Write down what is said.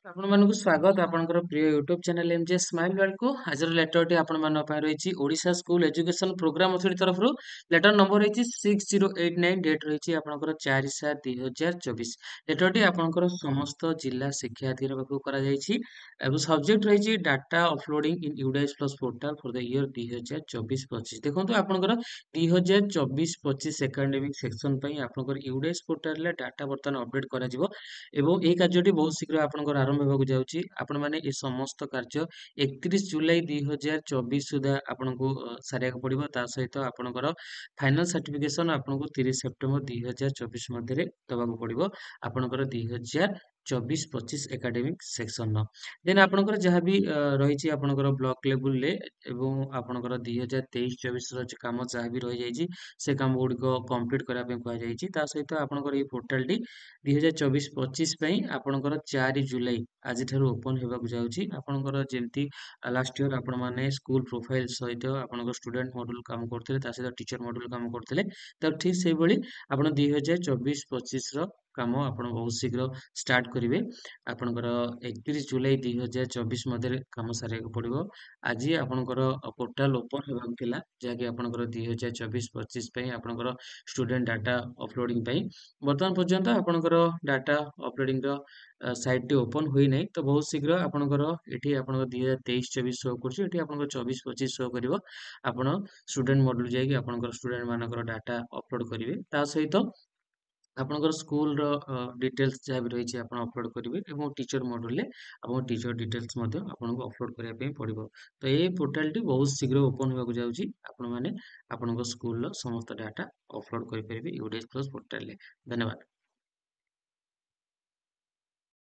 ଆପଣ ମାନଙ୍କୁ ସ୍ୱାଗତ ଆପଣଙ୍କର ପ୍ରିୟ YouTube channel MJ smile world କୁ। ଆଜିର ଲେଟରଟି ଆପଣମାନଙ୍କ ପାଇଁ ରହିଛି Odisha school education programme authority ତରଫରୁ। ଲେଟର ନମ୍ବର ରହିଛି 6089, ଡେଟ୍ ରହିଛି ଆପଣଙ୍କର 4/7/2024। ଲେଟରଟି ଆପଣଙ୍କର ସମସ୍ତ ଜିଲ୍ଲା ଶିକ୍ଷାର୍ଥୀଙ୍କ ପାଖକୁ କରାଯାଇଛି ଏବଂ ସବଜେକ୍ଟ ରହିଛି data uploading in UDISE plus portal for the year 2024-25। ଦେଖନ୍ତୁ ଆପଣଙ୍କର 2024-25 ଏକାଡେମିକ ସେକ୍ସନ ପାଇଁ ଆପଣଙ୍କର ୟୁଡାଇସ୍ ପୋର୍ଟାଲରେ ଡାଟା ବର୍ତ୍ତମାନ ଅପଡେଟ୍ କରାଯିବ ଏବଂ ଏହି କାର୍ଯ୍ୟଟି ବହୁତ ଶୀଘ୍ର ଆପଣଙ୍କର ଆରମ୍ଭ ହେବାକୁ ଯାଉଛି। ଆପଣମାନେ ଏ ସମସ୍ତ କାର୍ଯ୍ୟ 31 ଜୁଲାଇ 2024 ସୁଦ୍ଧା ଆପଣଙ୍କୁ ସାରିବାକୁ ପଡିବ। ତା ସହିତ ଆପଣଙ୍କର ଫାଇନାଲ ସାର୍ଟିଫିକେସନ ଆପଣଙ୍କୁ 30 ସେପ୍ଟେମ୍ବର 2024 ମଧ୍ୟରେ ଦେବାକୁ ପଡିବ ଆପଣଙ୍କର 2024-25 ଏକାଡେମିକ ସେକ୍ସନର। ଦେନ୍ ଆପଣଙ୍କର ଯାହା ବି ରହିଛି ଆପଣଙ୍କର ବ୍ଲକ ଲେବୁଲରେ ଏବଂ ଆପଣଙ୍କର 2023-24ର କାମ ଯାହା ବି ରହିଯାଇଛି ସେ କାମ ଗୁଡ଼ିକ କମ୍ପ୍ଲିଟ୍ କରିବା ପାଇଁ କୁହାଯାଇଛି। ତା ସହିତ ଆପଣଙ୍କର ଏଇ ପୋର୍ଟାଲଟି 2024-25 ପାଇଁ ଆପଣଙ୍କର 4 ଜୁଲାଇ ଆଜିଠାରୁ ଓପନ ହେବାକୁ ଯାଉଛି। ଆପଣଙ୍କର ଯେମିତି ଲାଷ୍ଟ ଇୟର ଆପଣମାନେ ସ୍କୁଲ ପ୍ରୋଫାଇଲ ସହିତ ଆପଣଙ୍କ ଷ୍ଟୁଡେଣ୍ଟ ମଡୁଲ କାମ କରୁଥିଲେ, ତା ସହିତ ଟିଚର ମଡୁଲ କାମ କରୁଥିଲେ, ତ ଠିକ୍ ସେଇଭଳି ଆପଣ 2024-25ର କାମ ଆପଣ ବହୁତ ଶୀଘ୍ର ଷ୍ଟାର୍ଟ କରିବେ। ଆପଣଙ୍କର 31 ଜୁଲାଇ 2024 ମଧ୍ୟରେ କାମ ସାରିବାକୁ ପଡିବ। ଆଜି ଆପଣଙ୍କର ପୋର୍ଟାଲ ଓପନ ହେବାକୁ ଥିଲା, ଯାହାକି ଆପଣଙ୍କର 2024-25 ପାଇଁ ଆପଣଙ୍କର ଷ୍ଟୁଡେଣ୍ଟ ଡାଟା ଅପଲୋଡିଂ ପାଇଁ। ବର୍ତ୍ତମାନ ପର୍ଯ୍ୟନ୍ତ ଆପଣଙ୍କର ଡାଟା ଅପଲୋଡିଂର ସାଇଟ୍ଟି ଓପନ ହୋଇନାହିଁ, ତ ବହୁତ ଶୀଘ୍ର ଆପଣଙ୍କର ଏଠି ଆପଣଙ୍କ 2023-24 ଶୋ କରୁଛି, ଏଠି ଆପଣଙ୍କର 24-25 ଶୋ କରିବ। ଆପଣ ଷ୍ଟୁଡେଣ୍ଟ ମଡୁଲ ଯାଇକି ଆପଣଙ୍କର ଷ୍ଟୁଡେଣ୍ଟ ମାନଙ୍କର ଡାଟା ଅପଲୋଡ କରିବେ। ତା ସହିତ ଆପଣଙ୍କର ସ୍କୁଲର ଡିଟେଲ୍ସ ଯାହା ବି ରହିଛି ଆପଣ ଅପଲୋଡ କରିବେ ଏବଂ ଟିଚର ମଡୁଲରେ ଆପଣଙ୍କ ଟିଚର ଡିଟେଲ୍ସ ମଧ୍ୟ ଆପଣଙ୍କୁ ଅପଲୋଡ କରିବା ପାଇଁ ପଡିବ। ତ ଏହି ପୋର୍ଟାଲଟି ବହୁତ ଶୀଘ୍ର ଓପନ ହେବାକୁ ଯାଉଛି। ଆପଣମାନେ ଆପଣଙ୍କ ସ୍କୁଲର ସମସ୍ତ ଡାଟା ଅପଲୋଡ କରିପାରିବେ ୟୁଡିଏସ୍ ପ୍ଲସ୍ ପୋର୍ଟାଲରେ। ଧନ୍ୟବାଦ।